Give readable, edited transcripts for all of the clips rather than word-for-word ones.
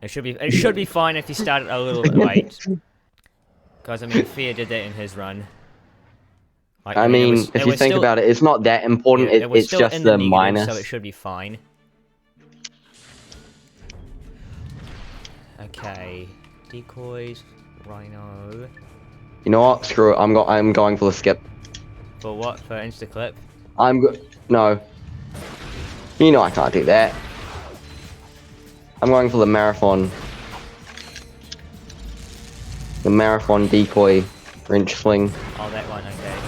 It should be fine if you started a little bit late. Because I mean, Fear did that in his run. Like, I mean, it if you was think still, about it, it's not that important. yeah, it was It's still just in the the negative, minus. so it should be fine. Okay, decoys, Rhino. You know what? Screw it. I'm going for the skip. For what? For Instaclip? No. You know I can't do that. I'm going for the marathon. The marathon decoy wrench sling. Oh, that one. Okay.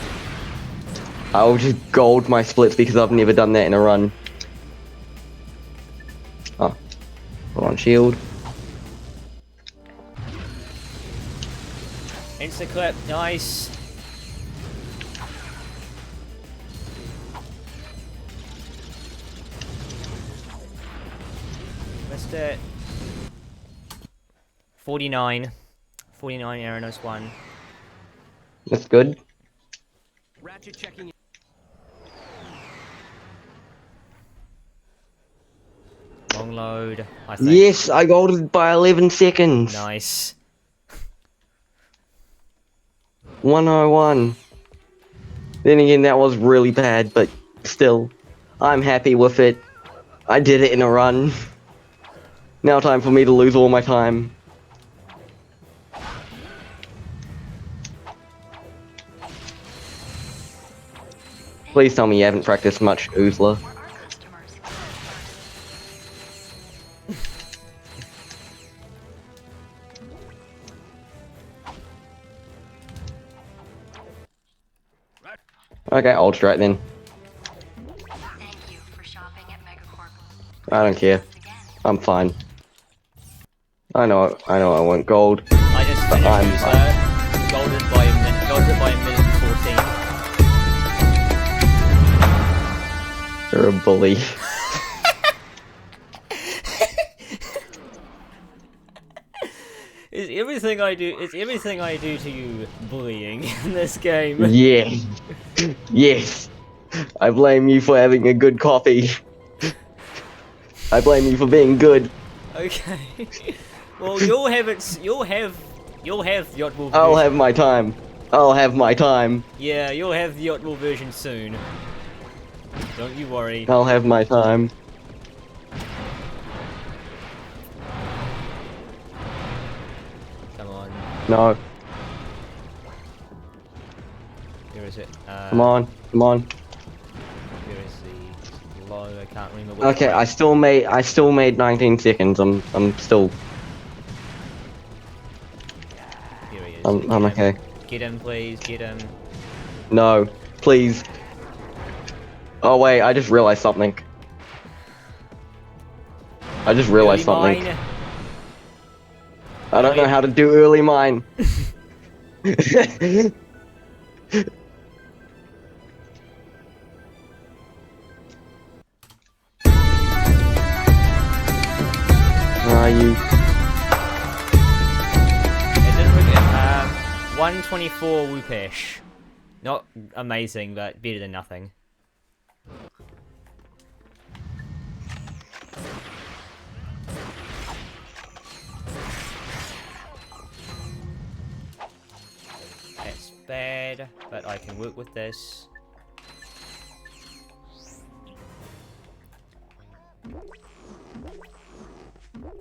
I'll just gold my splits because I've never done that in a run. Oh. Put on shield. Instaclip, nice. Missed it. 49. 49 Aranos 1. That's good. Ratchet checking in. Long load, I think. Yes, I golded by 11 seconds. Nice. 101. Then again, that was really bad, but still, I'm happy with it. I did it in a run. Now time for me to lose all my time. Please tell me you haven't practiced much Oozla. Okay, I'll straight then. Thank you for shopping at Megacorp. I don't care. I'm fine. I know I want gold. I just But finished golded by a minute and 14. You're a bully. It's everything I do to you bullying in this game. Yeah. Yes. I blame you for having a good coffee. I blame you for being good. Okay. Well, you'll have the Yachtwall version. I'll have my time. I'll have my time. Yeah, you'll have the Yachtwall version soon. Don't you worry. I'll have my time. Come on. No. Where is it? Come on. Come on. Where is the low? I can't remember. Which Okay, way. I still made 19 seconds. I'm still. Here he is. I'm Get him. okay. Get him, please. Get him. No, please. Oh wait, I just realized something. I just realized Early something. mine. I don't know how to do early mine. Where are you? It didn't look at 124 Whoopish. Not amazing, but better than nothing. That's bad, but I can work with this.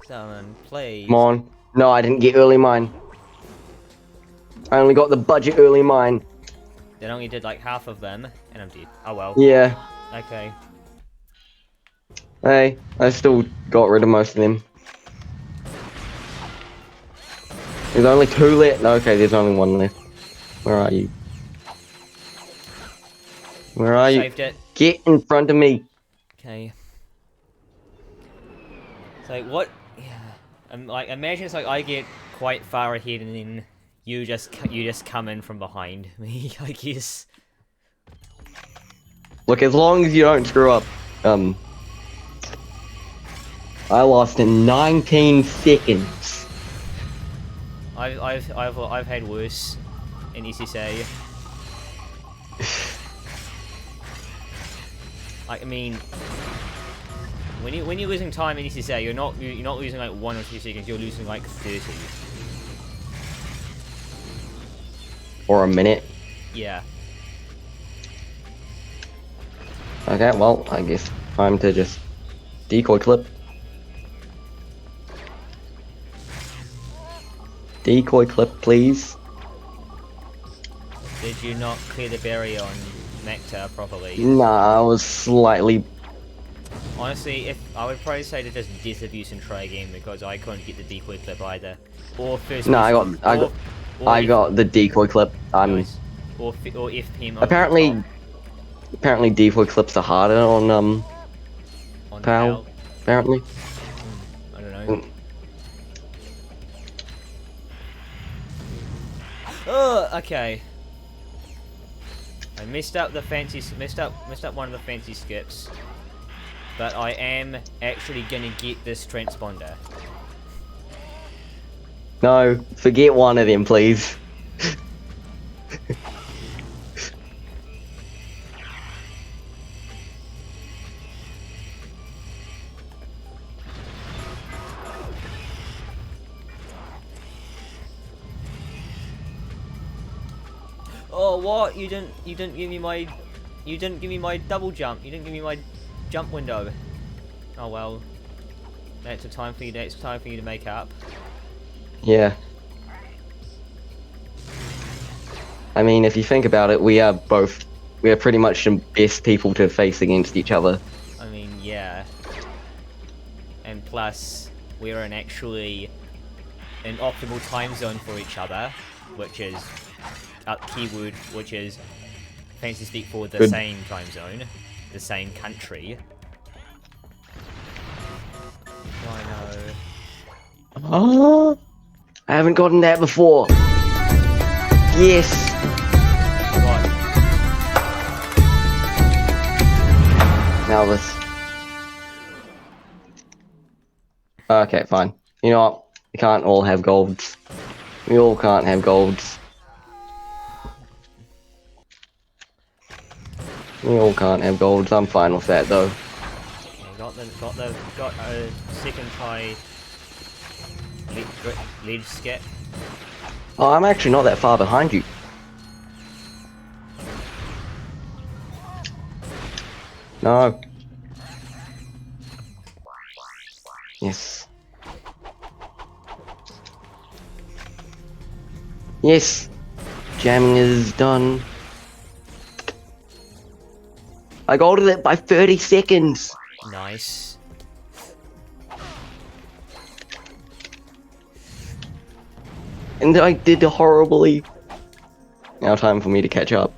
Someone, please. Come on. No, I didn't get early mine. I only got the budget early mine. Then only did like half of them, and I'm dead. Oh well. Yeah. Okay. Hey, I still got rid of most of them. There's only 2 left. No, okay, there's only 1 left. Where are you? Where are you? Saved it. Get in front of me. Okay. So what? Yeah. Like imagine it's like I get quite far ahead and then you just come in from behind me. I guess. Look, as long as you don't screw up. I lost in 19 seconds. I've had worse in SSA. I mean, When you're losing time in ECSA, you're not losing like 1 or 2 seconds. You're losing like 30. Or a minute. Yeah. Okay, well, I guess time to just decoy clip. Decoy clip, please. Did you not clear the barrier on Nectar properly? Nah, I was slightly. Honestly, if I would probably say to just disabuse and try again because I couldn't get the decoy clip either. Or first. No, I F- got the decoy clip. nice. Or FPM over Apparently, the top apparently decoy clips are harder on on PAL. PAL. Apparently. I don't know. Oh, okay. I messed up one of the fancy skips, but I am actually gonna get this transponder. No, forget one of them, please. Oh, what? You didn't give me my double jump. You didn't give me my jump window. Oh well. That's a time for you to make up. Yeah. I mean, if you think about it, we are pretty much the best people to face against each other. I mean, yeah. And plus, we're in actually an optimal time zone for each other, which is keyword, which is fancy speak for the Good. same time zone, the same country. I know. Oh, I haven't gotten that before. Yes. What? Now this. Okay, fine. You know what? We can't all have golds. We all can't have golds. We all can't have golds. I'm fine with that though. Okay, got a second try lead skip. Oh, I'm actually not that far behind you. No. Yes. Yes. Jamming is done. I golded it by 30 seconds. Nice. And I did horribly. Now time for me to catch up.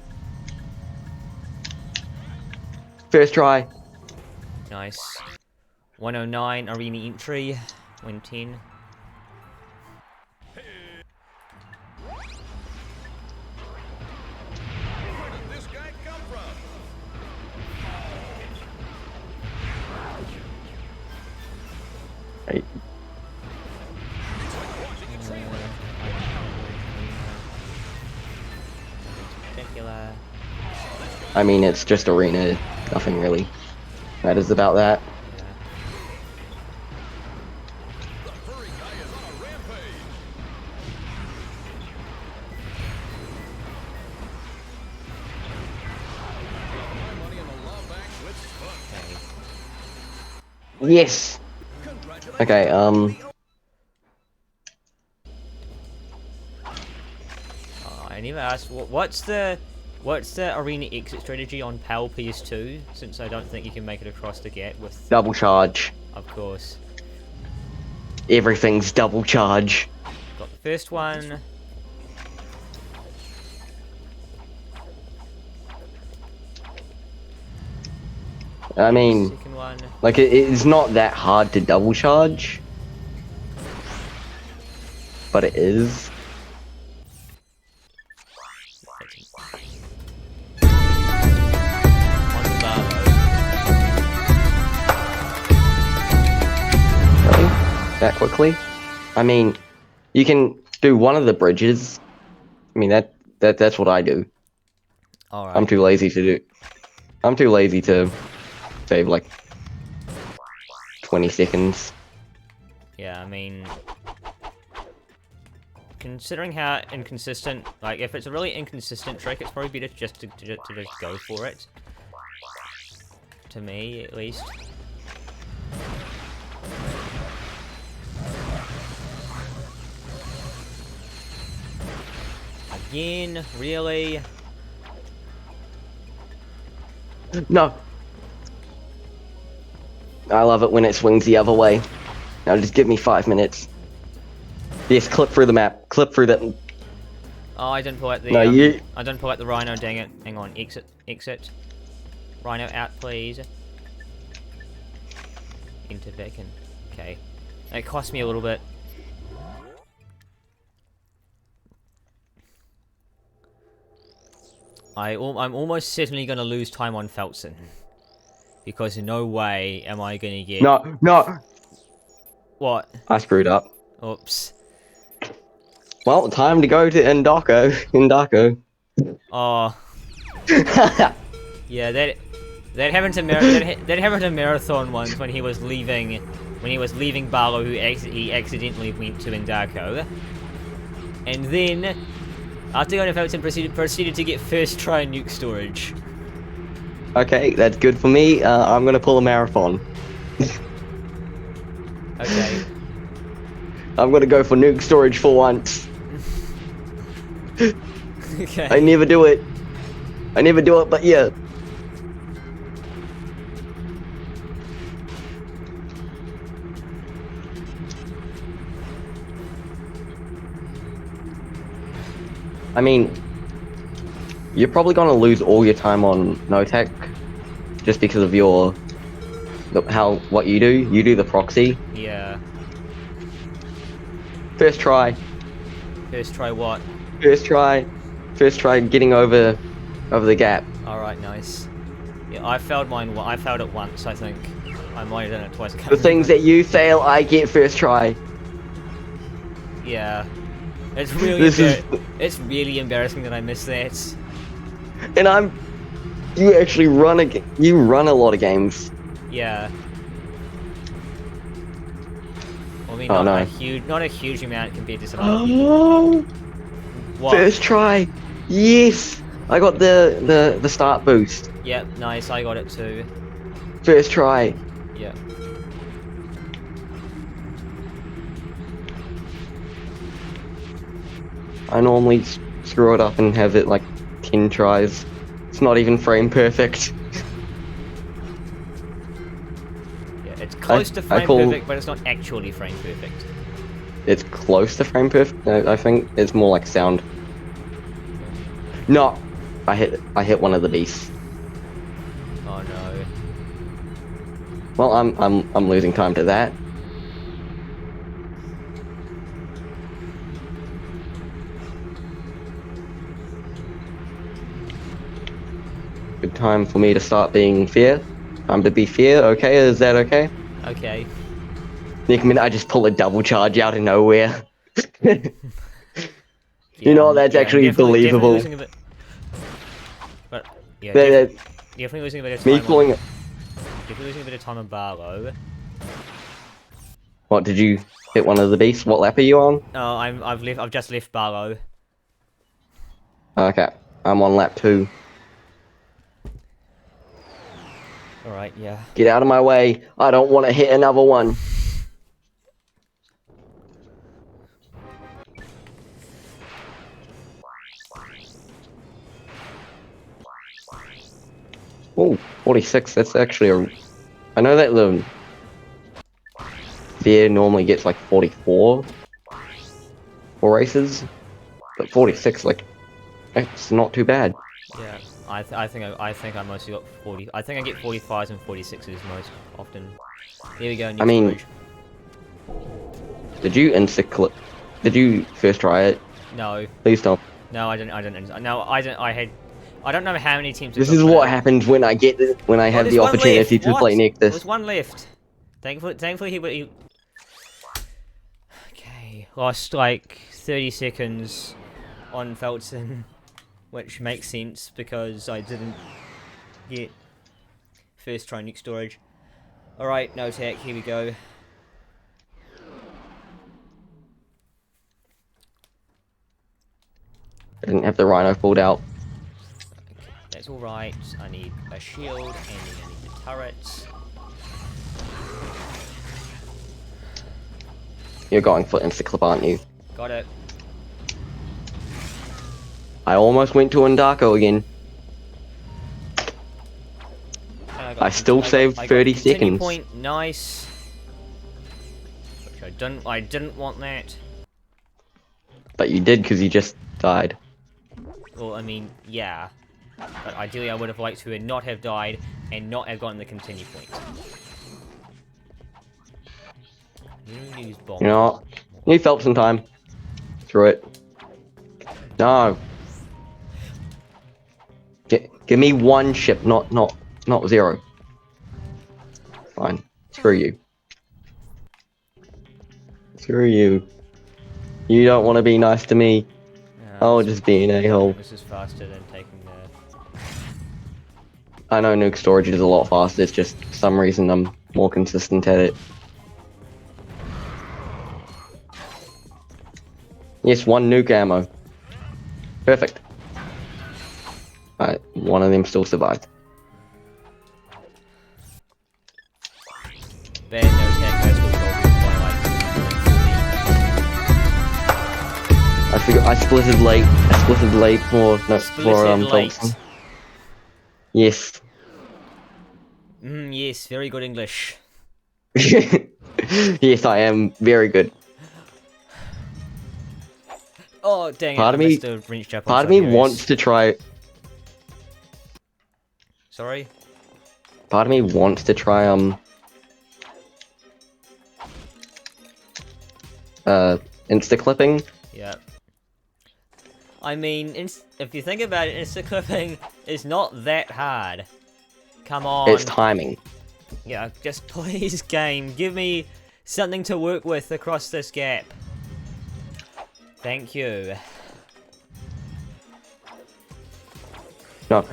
First try. Nice. 109 arena entry. 110. Where did this guy come from? Right. Spectacular. I mean, it's just arena. Nothing really matters about that. Yeah. The furry guy is on a rampage. My money in the law bank with fun. Yes. Congratulations. Okay. I never asked what's the arena exit strategy on PAL PS2, since I don't think you can make it across the gap with. Double charge. Of course. Everything's double charge. Got the first one. I mean, Second one. like it's not that hard to double charge, but it is. On the Barlow. Really? That quickly? I mean, you can do one of the bridges. I mean that's what I do. Alright. I'm too lazy to do. I'm too lazy to save like 20 seconds. Yeah, I mean, considering how inconsistent, like, if it's a really inconsistent trick, it's probably better just to just go for it. To me, at least. Again, really? No. I love it when it swings the other way. Now just give me 5 minutes. Yes, clip through the map. Clip through that. Oh, I didn't pull out the. No, you. I didn't pull out the rhino. Dang it! Hang on. Exit. Exit. Rhino out, please. Enter back in. Okay. It cost me a little bit. I'm almost certainly going to lose time on Felton. Because no way am I going to get... No, no. What? I screwed up. Oops. Well, time to go to Indako. Indako. Oh. Yeah, that happened to that happened to Marathon once when he was leaving Barlow, who he accidentally went to Indako. And then after going to Felton proceeded to get first try nuke storage. Okay, that's good for me. I'm gonna pull a marathon. Okay. I'm gonna go for nuke storage for once. Okay. I never do it. I never do it, but yeah. I mean, you're probably gonna lose all your time on no tech, just because of your what you do. You do the proxy. Yeah. First try. First try what? First try. First try getting over the gap. Alright, nice. Yeah, I failed mine. I failed it once, I think. I might have done it twice. I can't The things remember. that you fail, I get first try. Yeah. It's really it's really embarrassing that I missed that. And you actually you run a lot of games. Yeah. I mean, Oh, not no. not a huge amount compared to some other people. What? First try. Yes. I got the start boost. Yep, nice. I got it too. First try. Yeah. I normally screw it up and have it like 10 tries. It's not even frame perfect. Yeah, it's close to frame perfect, but it's not actually frame perfect. It's close to frame perfect. I think it's more like sound. No, I hit one of the beasts. Oh no. Well, I'm losing time to that. Good time for me to start being fair. Time to be fair. Okay, is that okay? Okay. Next minute, I just pull a double charge out of nowhere. Yeah, You know, that's actually believable. Definitely losing a bit. But yeah, That- definitely losing a bit of Me time. pulling it. Definitely losing a bit of time on Barlow. What, did you hit one of the beasts? What lap are you on? Oh, I've just left Barlow. Okay, I'm on lap 2. All right, yeah. Get out of my way. I don't want to hit another one. Oh, 46. That's actually a... I know that the fair normally gets like 44 for races, but 46, like, it's not too bad. Yeah, I think I mostly got 40. I think I get 45s and 46s most often. Here we go. I mean, storage. Did you insta-clip? Did you first try it? No, Please don't. no, I didn't. No, I had. I don't know how many teams. This is what happens when I have there's the one opportunity left. to What? play Nectus. There's one left. Thankfully he. Okay, lost like 30 seconds on Felton, which makes sense because I didn't get first try nuke storage. Alright, no tech, here we go. I didn't have the rhino pulled out. Okay, that's alright. I need a shield, and then I need the turrets. You're going for insta-clip, aren't you? Got it. I almost went to Undako again. And I still saved I got 30 continue seconds. Point, nice. Which I didn't want that. But you did because you just died. Well, I mean, yeah. But ideally I would have liked to not have died and not have gotten the continue point. You use bomb. You know what? You felt some time. Through it. No. Give me one ship, not 0. Fine. Screw you. Screw you. You don't want to be nice to me. I'll just be an a-hole. This is faster than taking the... I know nuke storage is a lot faster, it's just for some reason I'm more consistent at it. Yes, 1 nuke ammo. Perfect. Alright, one of them still survived. Bad no tech, that's what I forgot, I splitted late for, no, Splitted late. Thompson. Yes. Yes, very good English. Yes, I am very good. Oh, dang Part it, of me- Mr. Wrenched up on Part of me Siberius. wants to try, Sorry? insta-clipping. Yeah. I mean, if you think about it, insta-clipping is not that hard. Come on. It's timing. Yeah, just please, game, give me something to work with across this gap. Thank you. No.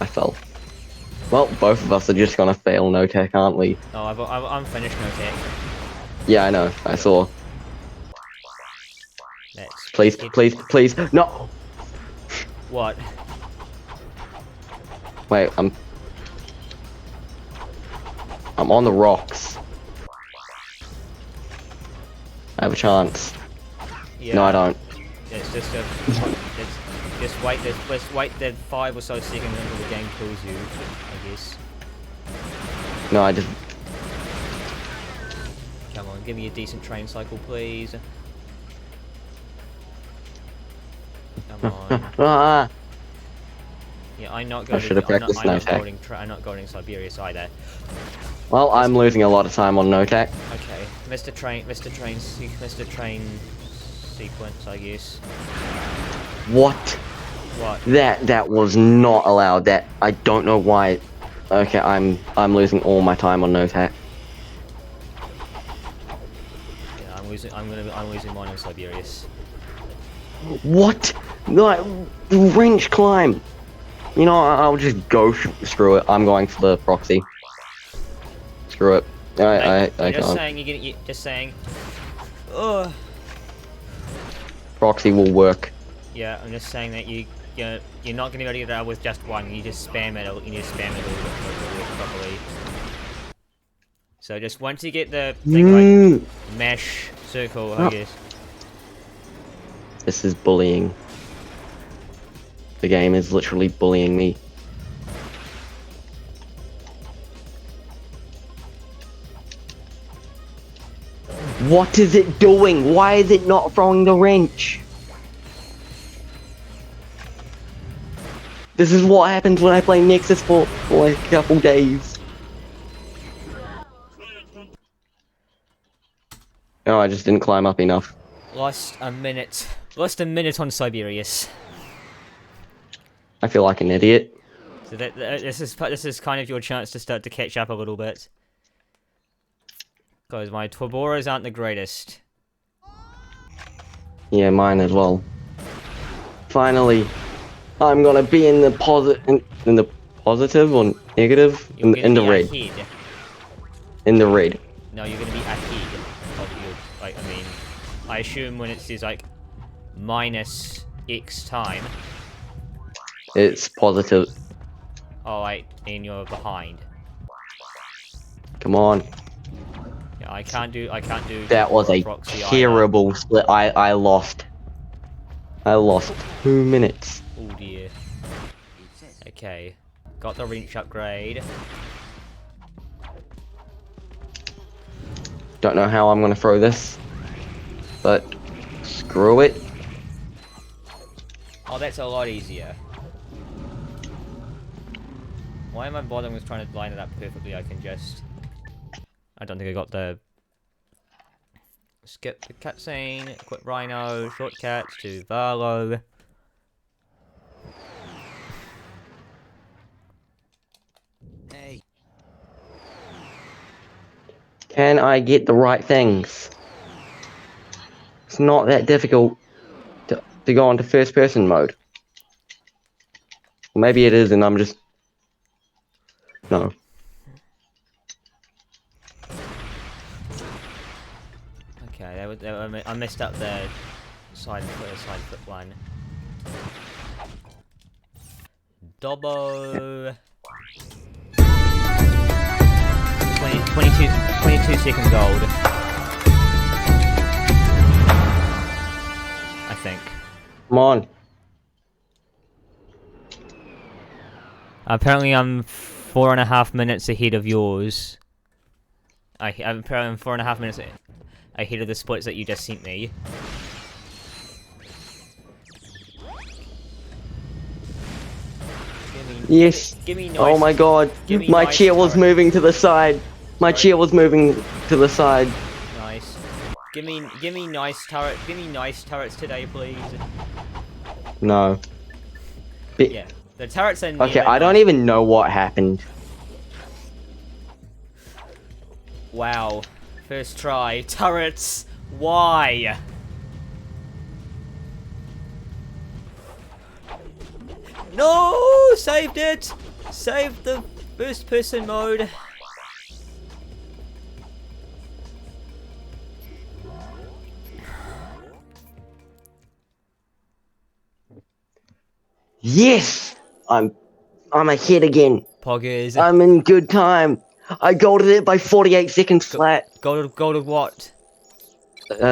I fell. Well, both of us are just gonna fail no tech, aren't we? Oh, I'm finished, no tech. Yeah, I know. I saw. Let's Please, get- please, no! What? Wait, I'm on the rocks. I have a chance. Yeah. No, I don't. It's just a... just wait, let's wait the 5 or so seconds until the game kills you, I guess. No, I just... Come on, give me a decent train cycle, please. Come on. Ah! Yeah, I'm not I going should have practiced I'm not no-tech. I'm not going Siberius either. Well, I'm losing a lot of time on no tech. Okay, Mr. Train sequence, I guess. What? What? That was not allowed. That I don't know why. Okay, I'm losing all my time on no tech. Yeah, I'm losing mine on Siberius. What? Like, wrench climb. You know, I'll just go. Screw it. I'm going for the proxy. Screw it. I You're just can't. saying just saying. Oh. Proxy will work. Yeah, I'm just saying that you're not gonna be able to get it out with just one. You just spam it. You need to spam it all properly. So just once you get the thing like mesh circle, I guess. This is bullying. The game is literally bullying me. What is it doing? Why is it not throwing the wrench? This is what happens when I play Nexus for like a couple days. Oh, I just didn't climb up enough. Lost a minute on Siberius. I feel like an idiot. So this is kind of your chance to start to catch up a little bit. Because my Twaboras aren't the greatest. Yeah, mine as well. Finally, I'm gonna be in the positive or negative? You're In, gonna in the be red. ahead. In the red. No, you're gonna be ahead of your. Like, I mean, I assume when it says like minus X time. It's positive. Oh, wait, and you're behind. Come on. Yeah, I can't do. That was a proxy terrible split. I lost. I lost 2 minutes. Oh dear. Okay, got the wrench upgrade. Don't know how I'm gonna throw this, but screw it. Oh, that's a lot easier. Why am I bothering with trying to line it up perfectly? I can just... I don't think I got the... Skip the cutscene, quit Rhino, shortcuts to Varlo. Hey. Can I get the right things? It's not that difficult to go into first person mode. Maybe it is and I'm just... No. Okay, I messed up the side foot one. Dobbo. 22 second gold. I think. Come on. Apparently I'm 4.5 minutes ahead of yours. I'm apparently 4.5 minutes ahead of the splits that you just sent me. Yes. Give me nice, Oh my god. give me My nice chair was turret. moving to the side. My Sorry? chair was moving to the side. Nice. Give me nice turret. Give me nice turrets today, please. No. Yeah, the turrets are Okay, never I don't nice. even know what happened. Wow. First try. Turrets. Why? No! Saved it! Saved the first person mode. Yes! I'm ahead again. Poggers. I'm in good time. I golded it by 48 seconds flat. Go to what?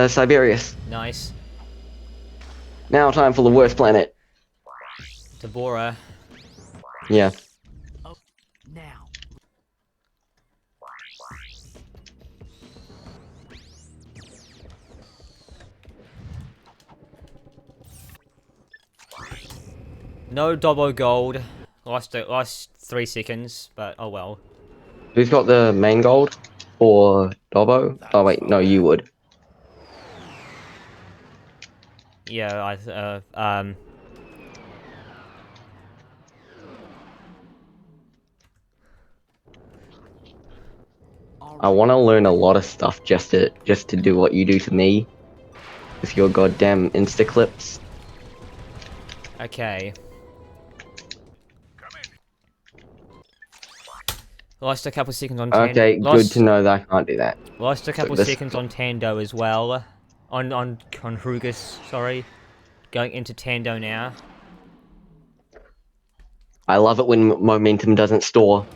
Siberius. Nice. Now time for the worst planet. Tabora. Yeah. Now. No Dobbo gold. Lost 3 seconds, but oh well. Who's got the main gold? Or Dobbo? Oh wait, no, you would. Yeah, I want to learn a lot of stuff just to do what you do to me with your goddamn insta clips. okay. Lost a couple seconds on Tando. Okay, good to know that I can't do that. Lost a couple this- seconds on Tando as well. On Hrugus, sorry. Going into Tando now. I love it when momentum doesn't store.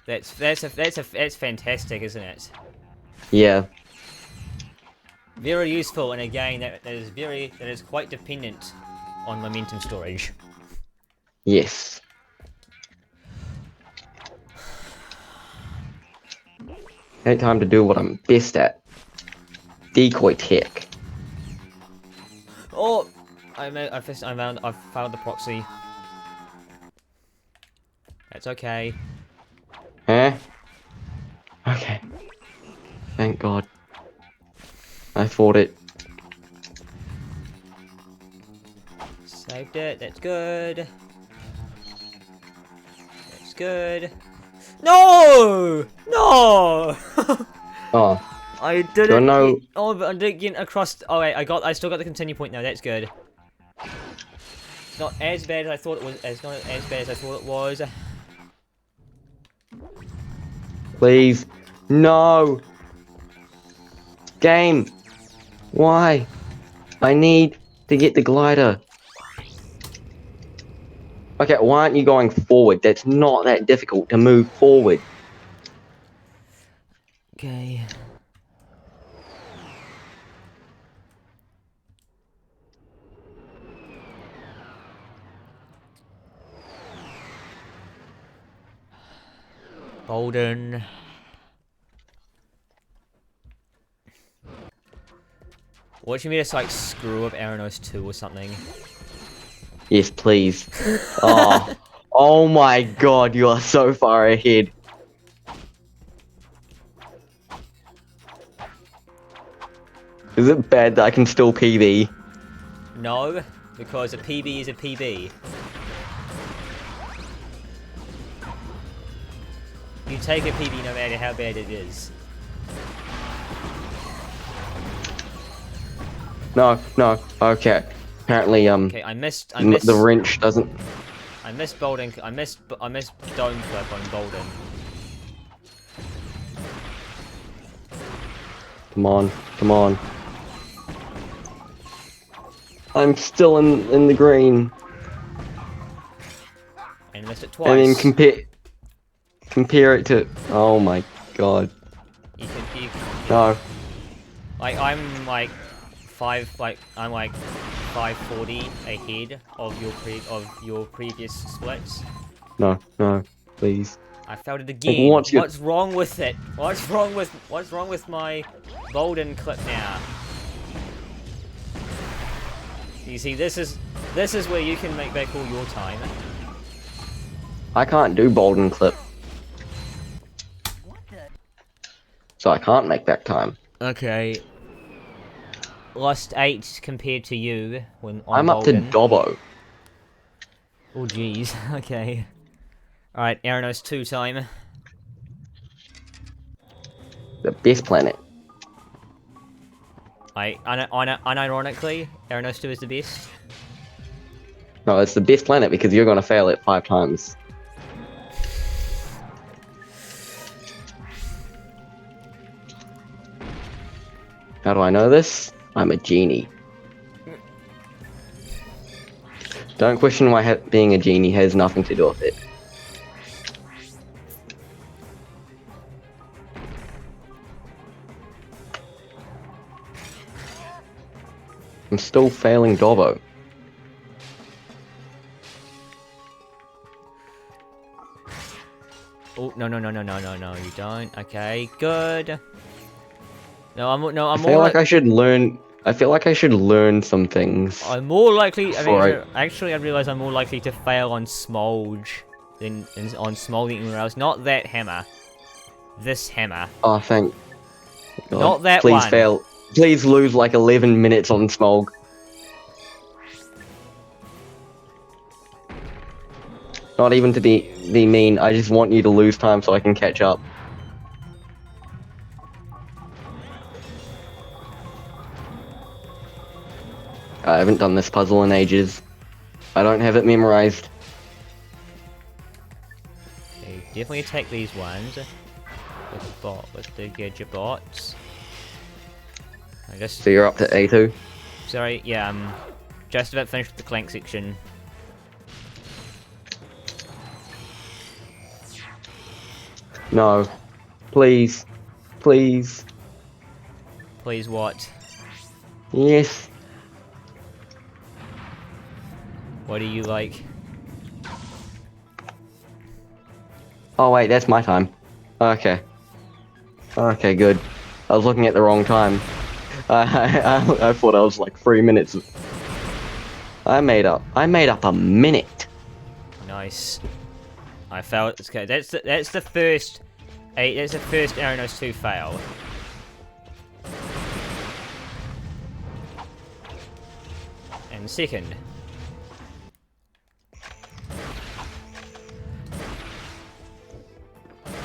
That's fantastic, isn't it? Yeah. Very useful in a game that is quite dependent on momentum storage. Yes. Okay, time to do what I'm best at. Decoy tech. Oh, I found the proxy. That's okay. Huh? Okay. Thank God. I fought it. Saved it. That's good. That's good. No! No! Oh, I didn't. Don't know- Oh, but I didn't get across. Oh wait, I still got the continue point now. That's good. It's not as bad as I thought it was. It's not as bad as I thought it was. Please. No. Game. Why? I need to get the glider. Okay, why aren't you going forward? That's not that difficult to move forward. Okay. Bolden. Watching me just like screw up Aranos 2 or something. Yes, please. Oh. Oh my god, you are so far ahead. Is it bad that I can still PB? No, because a PB is a PB. You take a PB no matter how bad it is. No, no, okay. Apparently, Okay, I missed the wrench doesn't... I missed Bolden. I missed Dome Flip on Bolden. Come on, come on. I'm still in the green. And missed it twice. And then compare it to... Oh my god. You can No. like I'm like 540 ahead of your previous splits. No, no, please. I failed it again. what's your- What's wrong with it? What's wrong with my Bolden clip now? You see, this is where you can make back all your time. I can't do Bolden clip. So I can't make that time. Okay. Lost 8 compared to you when on I'm up to Bolden. Dobbo. Oh jeez. Okay. All right, Aranos 2 time. The best planet. Unironically, Aranos 2 is the best. No, it's the best planet because you're gonna fail it 5 times. How do I know this? I'm a genie. Don't question why being a genie has nothing to do with it. I'm still failing Dobbo. Oh no, you don't. Okay, good. I feel like I should learn. I feel like I should learn some things. I'm more likely. Alright. Actually, I realize I'm more likely to fail on Smolge than on Smolge than anywhere else. Not that hammer. This hammer. Oh, thank God. Not that Please one. fail. Please lose like 11 minutes on Smog. Not even to be mean, I just want you to lose time so I can catch up. I haven't done this puzzle in ages. I don't have it memorized. Okay, definitely take these ones with the gadget bots. I guess. So you're up to A2? Sorry, yeah, I'm just about finished with the Clank section. No. Please. Please. Please, what? Yes. What do you like? Oh wait, that's my time. Okay. Okay, good. I was looking at the wrong time. I thought I was like 3 minutes. I made up a minute. Nice. I failed. Okay, that's the first. That's the first Aranos 2 fail. And second.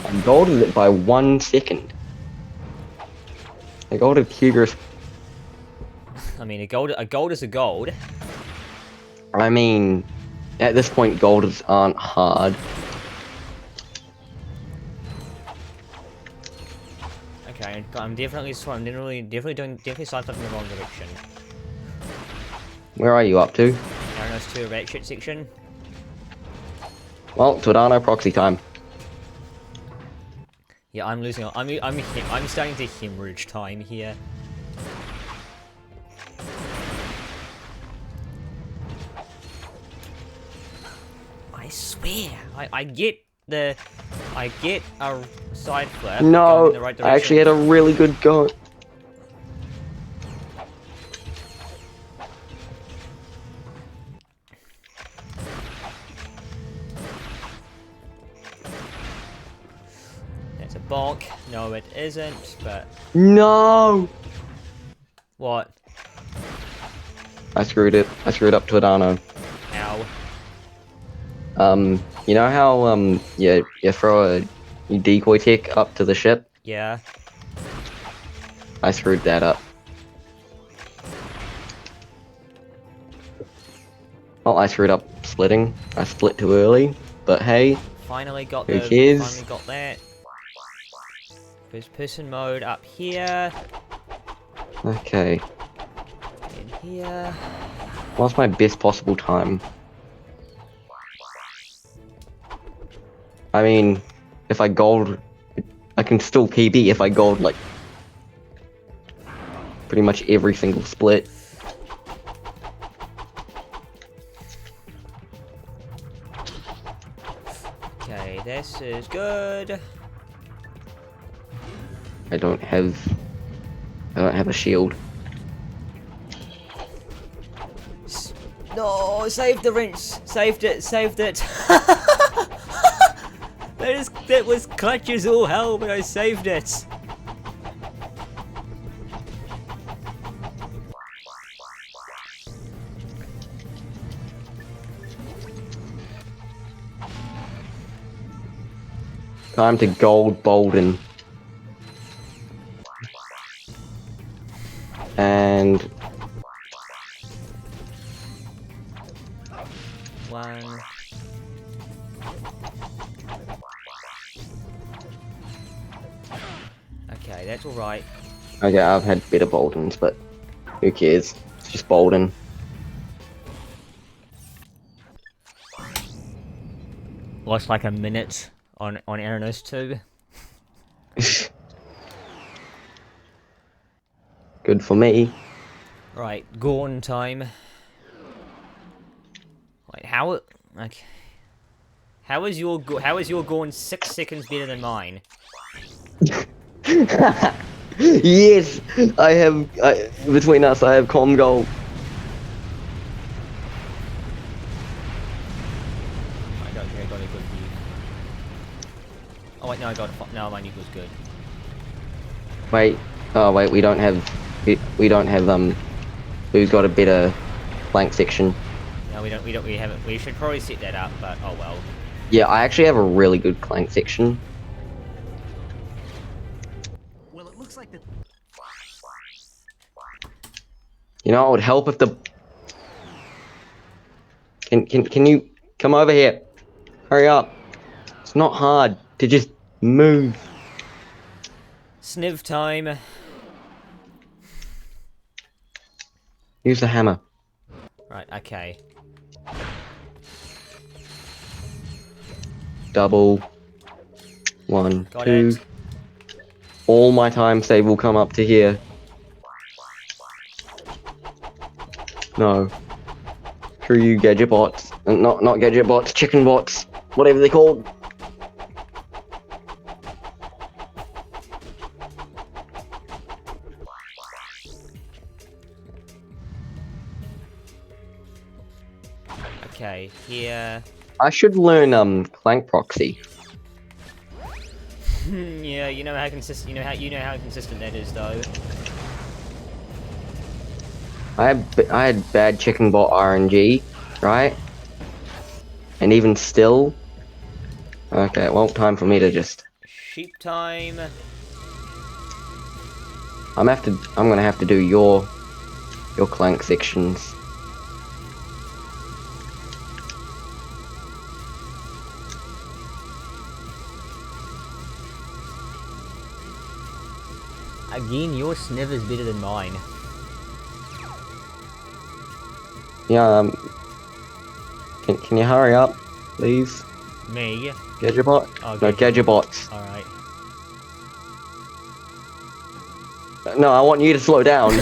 I golded it by 1 second. I golded Kuger's. I mean, a gold is a gold. I mean, at this point, golders aren't hard. I'm definitely definitely starting in the wrong direction. Where are you up to? Arenas to Ratchet section. Well, Tordano proxy time. Yeah, I'm losing. I'm starting to hemorrhage time here. I swear, I get a side flip going No, in the right I direction. actually had a really good go. That's a bonk. No, it isn't. But No! what? I screwed it. I screwed up Tordano. Ow. You know how, you throw a decoy tick up to the ship? Yeah. I screwed that up. Well, I screwed up splitting. I split too early, but hey, Finally got who the. cares? Finally got that. First person mode up here. Okay. In here. What's my best possible time? I mean, if I gold, I can still PB if I gold, like, pretty much every single split. Okay, this is good. I don't have a shield. No, saved the wrench. Saved it. Saved it. That was clutch as all hell, but I saved it. Time to gold Bolden. And One. Okay, that's all right. okay, I've had better Boldens, but who cares? It's just Bolden. Lost like a minute on Aranos 2. Good for me. Right, Gorn time. Wait, how? Okay. How is your Gorn 6 seconds better than mine? Yes, between us, I have com gold. I don't think I got a good view. Oh wait, no, I got a no, my equals good. Wait, oh wait, we don't have, who's got a better flank section? No, we haven't. We should probably set that up, but oh well. Yeah, I actually have a really good clank section. Well, it looks like the You know, it would help if the... Can you come over here? Hurry up. It's not hard to just move. Sniv time. Use the hammer. Right, okay. Double. 1, Got 2. it. All my time save will come up to here. No. Screw you, gadget bots. Not gadget bots, chicken bots. Whatever they're called. Okay, here. I should learn Clank proxy. Yeah, you know how consistent. You know how consistent that is, though. I had bad chicken bot RNG, right? And even still. Okay, well, time for me to just. Sheep time. I'm gonna have to do your Clank sections. Again, your sniv is better than mine. Yeah, can you hurry up, please? Me? Gadgetbot? Oh, No, Gadgetbots. Alright. No, I want you to slow down.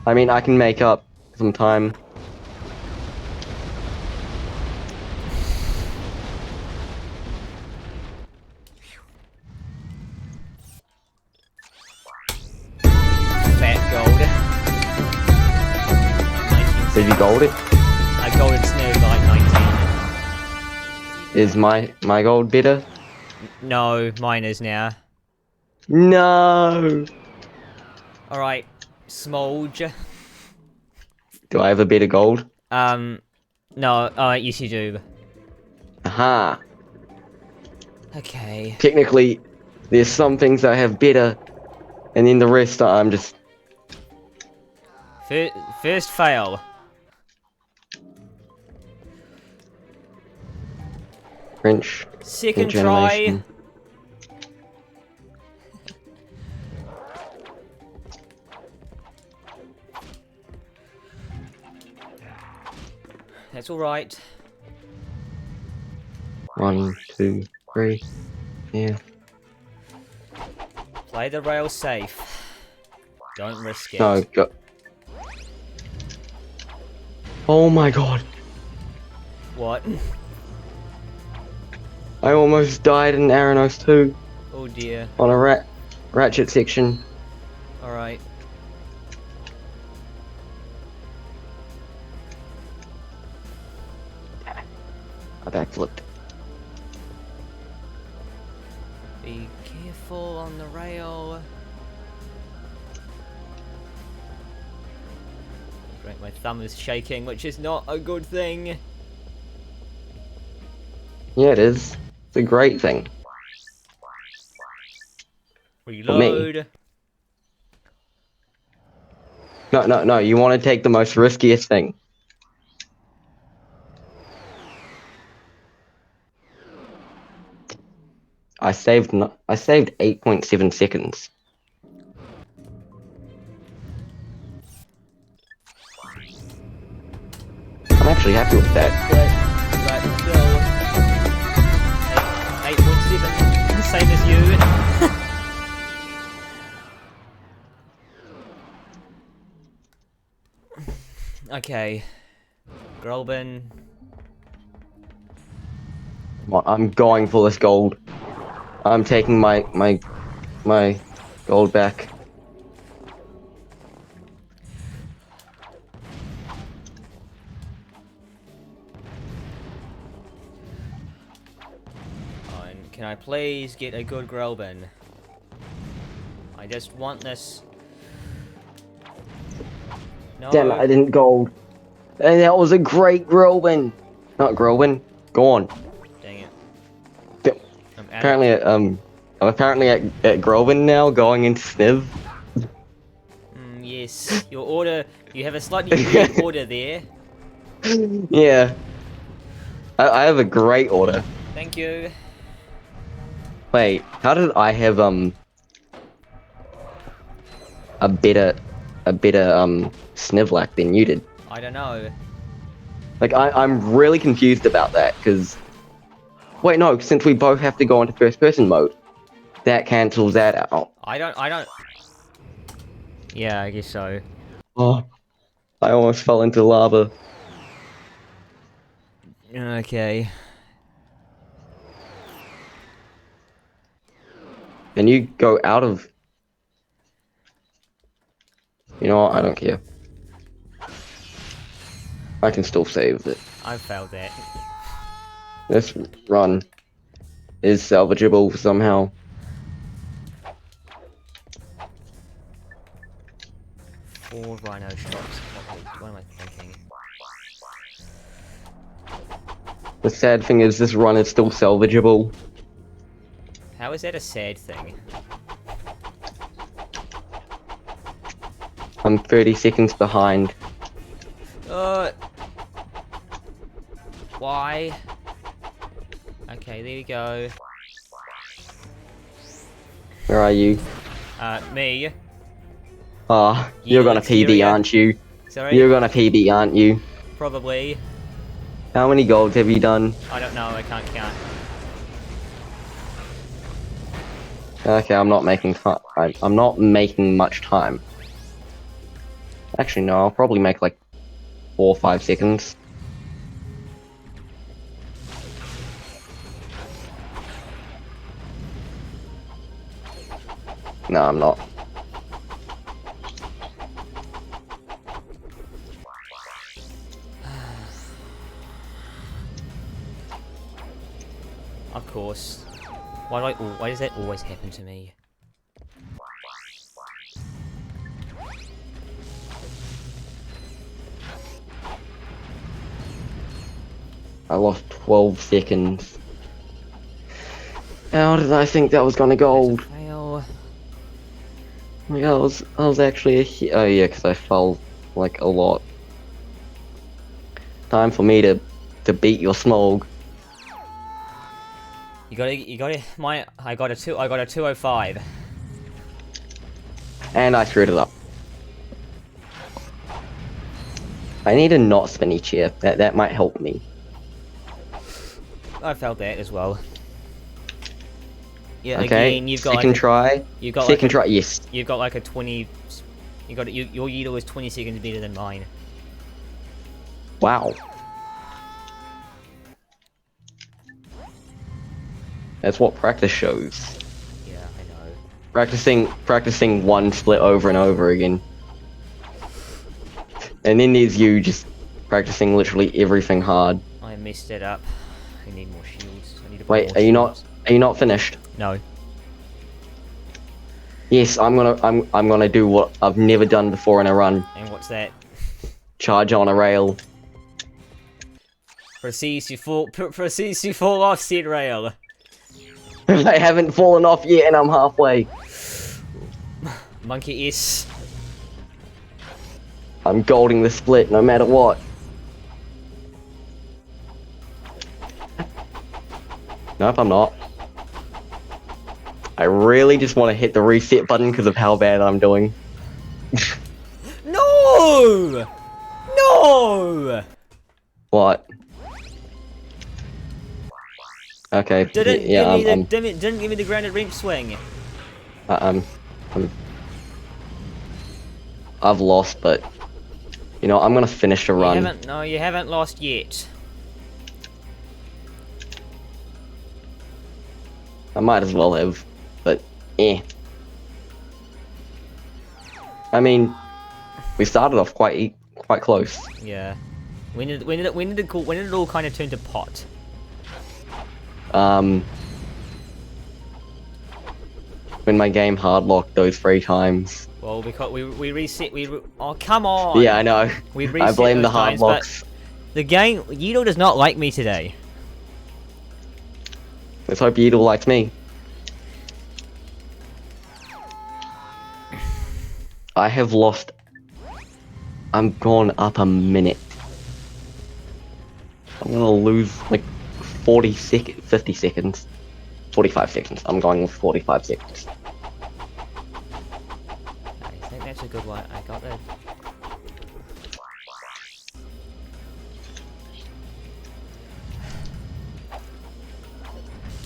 I mean, I can make up some time. Fat gold. Did you gold it? I golded sniv like 19. Is my gold better? No, mine is now. No! Alright, Smolge. Do I have a better gold? No, yes you do. Aha! Okay. Technically, there's some things I have better, and then the rest I'm just... First fail. French. Second French try. animation. That's alright. 1, 2, 3. Yeah. Play the rail safe. Don't risk it. No, go. Oh my god. What? I almost died in Aranos 2 Oh dear. on a Ratchet section. Alright. I backflipped. Be careful on the rail. Right, my thumb is shaking, which is not a good thing. Yeah, it is. It's a great thing. Reload. No, you want to take the most riskiest thing. I saved 8.7 seconds. I'm actually happy with that. But still. 8.7. Same as you. Okay. Grolben. I'm going for this gold. I'm taking my gold back. And can I please get a good Grolben? I just want this. No. Damn it, I didn't gold. And that was a great Grobin. Not Grobin. Go on. Dang it. Th- I'm Apparently, I'm apparently at Grobin now, going into Sniv. Yes. Your order. You have a slightly weird order there. Yeah. I have a great order. Thank you. Wait, how did I have a better Snivlac than you did? I don't know. Like I'm really confused about that because wait, no, since we both have to go into first person mode, that cancels that out. I don't. Yeah, I guess so. Oh, I almost fell into lava. Okay. Can you go out of? You know what? I don't care. I can still save it. I failed that. This run is salvageable somehow. Four rhino shots. What am I thinking? The sad thing is this run is still salvageable. How is that a sad thing? I'm 30 seconds behind. Why? Okay, there you go. Where are you? Me. Ah, you're gonna PB, Exterior. aren't you? Sorry? You're gonna PB, aren't you? Probably. How many golds have you done? I don't know, I can't count. Okay, I'm not making time. I'm not making much time. Actually, no, I'll probably make like 4 or 5 seconds. No, I'm not. Of course. Why does that always happen to me? I lost 12 seconds. How did I think that was gonna gold? Fail. Yeah, I was actually a hit. Oh yeah, because I fell like a lot. Time for me to beat your smog. You got it. I got a 205. And I screwed it up. I need a not spinny chair. That might help me. I felt that as well. Yeah, Okay, again, you've got second like try. you've got Second like try, yes. you've got like a 20. Your Yeetle is 20 seconds better than mine. Wow. That's what practice shows. Yeah, I know. Practicing one split over and over again. And then there's you just practicing literally everything hard. I messed it up. I need more shields. I need to buy Wait, more are you not shields. finished? No. Yes, I'm gonna do what I've never done before in a run. And what's that? Charge on a rail. Proceeds to fall off said rail. I haven't fallen off yet and I'm halfway. Monkey S. I'm golding the split no matter what. Nope, I'm not. I really just want to hit the reset button because of how bad I'm doing. No! No! What? Okay. Didn't yeah, didn't give me the grounded ramp swing. I'm I've lost, but you know I'm gonna finish the run. You haven't lost yet. I might as well have, but eh. I mean, we started off quite close. Yeah. When did it all kind of turn to pot? When my game hard locked those 3 times. Well, because we reset. Oh, come on. Yeah, I know. We I reset blame the those hard times, but locks. the game, Yeetle does not like me today. Let's hope Yeetle likes me. I have lost. I'm gone up a minute. I'm gonna lose like 50 seconds. 45 seconds. I'm going with 45 seconds. I think that's a good one. I got it.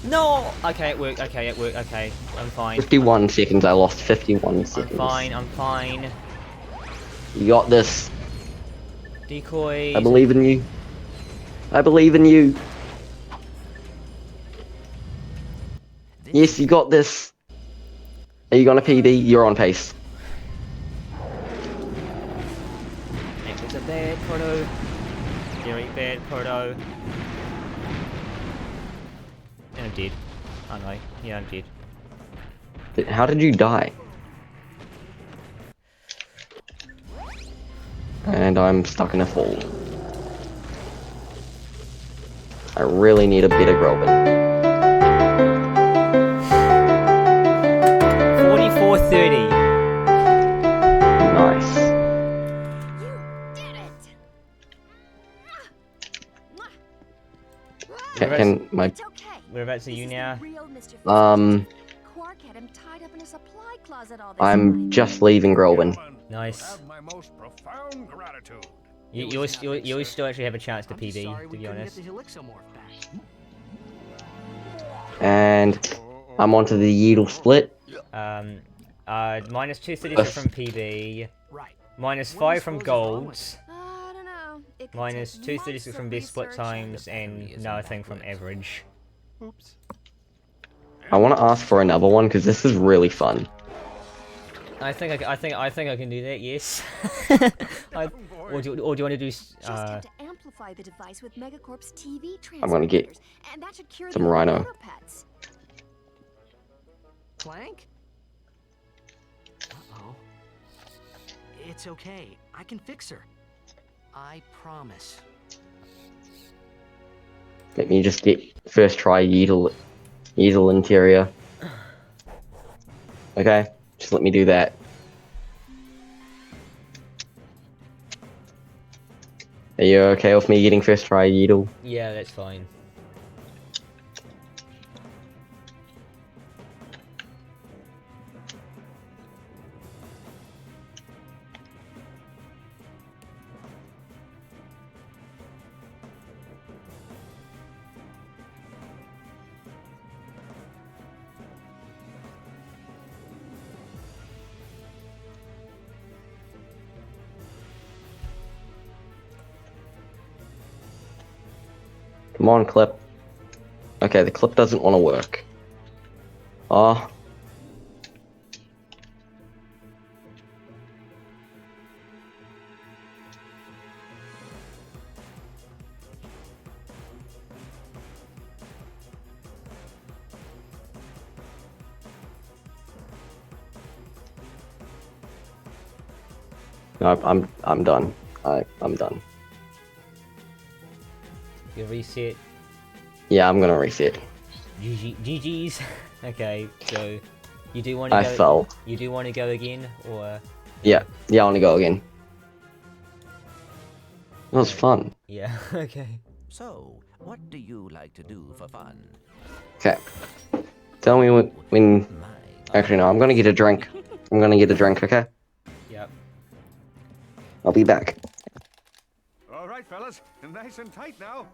No! Okay, it worked. Okay, it worked. Okay, I'm fine. 51 seconds. I lost 51 seconds. I'm fine. You got this. Decoys. I believe in you. I believe in you. Yes, you got this. Are you gonna PB? You're on pace. That was a bad proto. Very bad proto. And I'm dead. Aren't I? Yeah, I'm dead. How did you die? And I'm stuck in a fall. I really need a better Grobin. 44:30. Nice. You did it! Can my It's okay. We're about to This you is the now. real Mr. um Quark had him tied up in a supply closet all this I'm time. just leaving Grelwyn. Gentlemen, Nice. you have my most profound gratitude. You always still actually have a chance to I'm just PB, sorry to we be couldn't honest. get the Helixomorph back. And I'm onto the Yeetle split. Minus 236 from PB, Right. minus What do you 5 from suppose is wrong with golds, I don't know. It could minus take 236 months from of best split research times, battery and isn't nothing that from good. average. Oops. I want to ask for another one because this is really fun. I think I can do that. Yes. Or do you want to do? Just have to amplify the device with Megacorp's TV I'm gonna get transmitters, and that should cure some the other Rhino. Autopets. Clank? Uh-oh. It's okay. I can fix her. I promise. Let me just get first try Yeetle interior. Okay, just let me do that. Are you okay with me getting first try Yeetle? Yeah, that's fine. Come on, clip. Okay, the clip doesn't want to work. Oh. No, I'm done. I'm done. You reset. Yeah, I'm gonna reset. GG's. Okay, so you do want to I go? fell. You do want to go again, or Yeah, I want to go again. That was fun. yeah? Okay. So, what do you like to do for fun? Okay. Tell me when. My Actually, no. I'm gonna get a drink. I'm gonna get a drink. Okay. Yep. I'll be back. All right, fellas, nice and tight now.